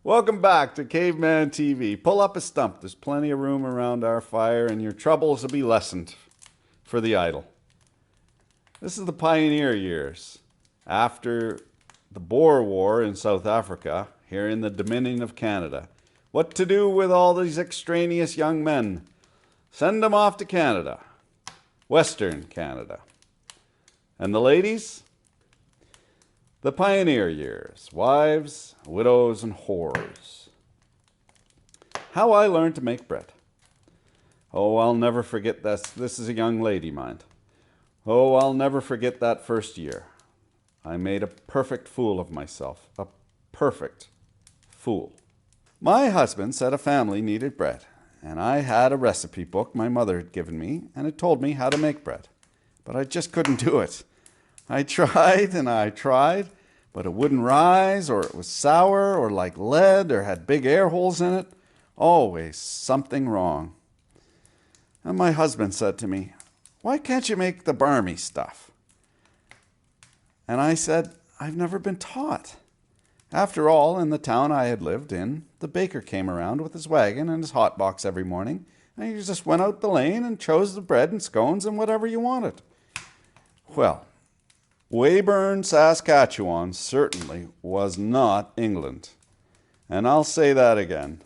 Welcome back to Caveman TV. Pull up a stump. There's plenty of room around our fire, and your troubles will be lessened for the idle. This is the pioneer years. After the Boer War in South Africa, here in the Dominion of Canada. What to do with all these extraneous young men? Send them off to Canada. Western Canada. And the ladies? The pioneer years, wives, widows, and whores. How I learned to make bread. Oh, I'll never forget this. This is a young lady, mind. Oh, I'll never forget that first year. I made a perfect fool of myself. A perfect fool. My husband said a family needed bread, and I had a recipe book my mother had given me, and it told me how to make bread. But I just couldn't do it. I tried and I tried, but it wouldn't rise, or it was sour, or like lead, or had big air holes in it. Always something wrong. And my husband said to me, "Why can't you make the Barmy stuff?" And I said, "I've never been taught." After all, in the town I had lived in, the baker came around with his wagon and his hot box every morning, and you just went out the lane and chose the bread and scones and whatever you wanted. Well, Weyburn, Saskatchewan certainly was not England. And I'll say that again.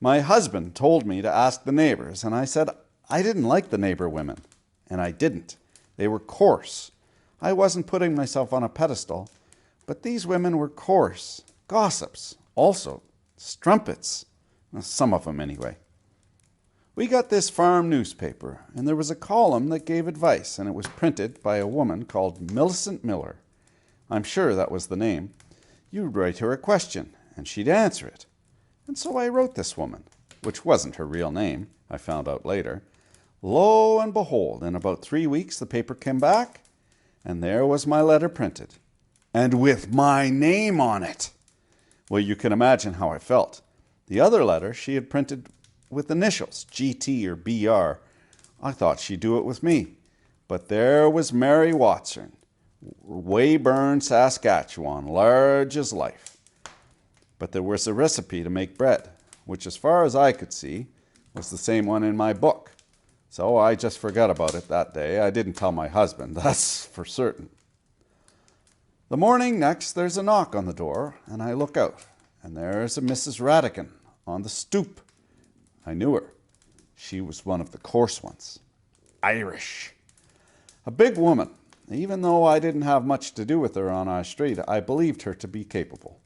My husband told me to ask the neighbors, and I said I didn't like the neighbor women. And I didn't. They were coarse. I wasn't putting myself on a pedestal, but these women were coarse, gossips, also strumpets, some of them anyway. We got this farm newspaper, and there was a column that gave advice, and it was printed by a woman called Millicent Miller. I'm sure that was the name. You'd write her a question, and she'd answer it. And so I wrote this woman, which wasn't her real name, I found out later. Lo and behold, in about 3 weeks the paper came back, and there was my letter printed, and with my name on it. Well, you can imagine how I felt. The other letter she had printed with initials, GT or BR. I thought she'd do it with me. But there was Mary Watson, Weyburn, Saskatchewan, large as life. But there was a recipe to make bread, which as far as I could see, was the same one in my book. So I just forgot about it that day. I didn't tell my husband, that's for certain. The morning next, there's a knock on the door, and I look out, and there's a Mrs. Radican on the stoop. I knew her. She was one of the coarse ones. Irish. A big woman. Even though I didn't have much to do with her on our street, I believed her to be capable.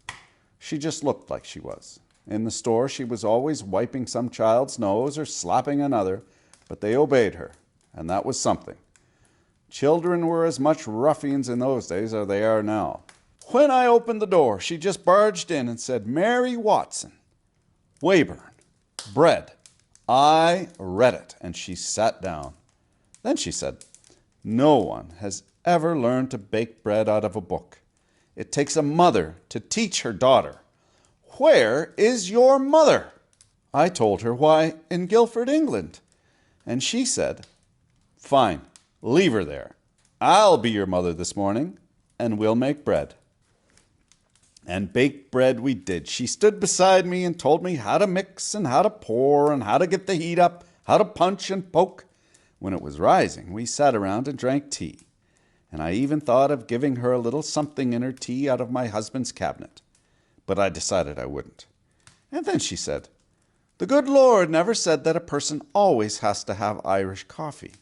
She just looked like she was. In the store, she was always wiping some child's nose or slapping another, but they obeyed her, and that was something. Children were as much ruffians in those days as they are now. When I opened the door, she just barged in and said, "Mary Watson, Weyburn, bread." I read it, and she sat down. Then she said, "No one has ever learned to bake bread out of a book. It takes a mother to teach her daughter. Where is your mother?" I told her, "Why, in Guildford, England." And she said, "Fine, leave her there. I'll be your mother this morning, and we'll make bread." And bake bread we did. She stood beside me and told me how to mix and how to pour and how to get the heat up, how to punch and poke. When it was rising, we sat around and drank tea. And I even thought of giving her a little something in her tea out of my husband's cabinet. But I decided I wouldn't. And then she said, "The good Lord never said that a person always has to have Irish coffee.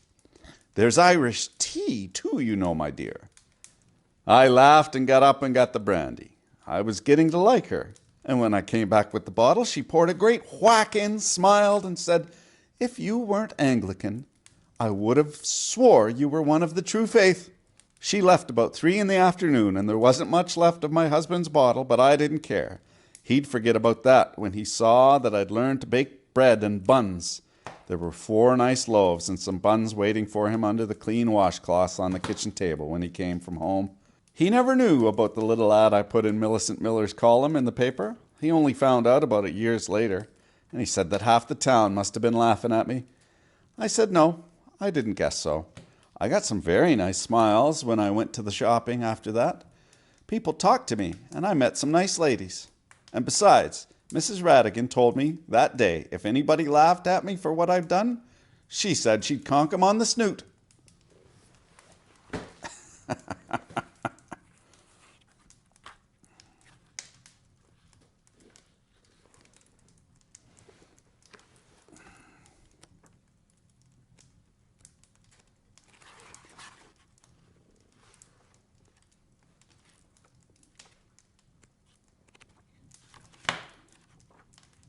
There's Irish tea, too, you know, my dear." I laughed and got up and got the brandy. I was getting to like her, and when I came back with the bottle, she poured a great whack in, smiled, and said, "If you weren't Anglican, I would have swore you were one of the true faith." She left about 3 in the afternoon, and there wasn't much left of my husband's bottle, but I didn't care. He'd forget about that when he saw that I'd learned to bake bread and buns. There were 4 nice loaves and some buns waiting for him under the clean washcloths on the kitchen table when he came from home. He never knew about the little ad I put in Millicent Miller's column in the paper. He only found out about it years later, and he said that half the town must have been laughing at me. I said no, I didn't guess so. I got some very nice smiles when I went to the shopping after that. People talked to me, and I met some nice ladies. And besides, Mrs. Radigan told me that day if anybody laughed at me for what I've done, she said she'd conk 'em on the snoot.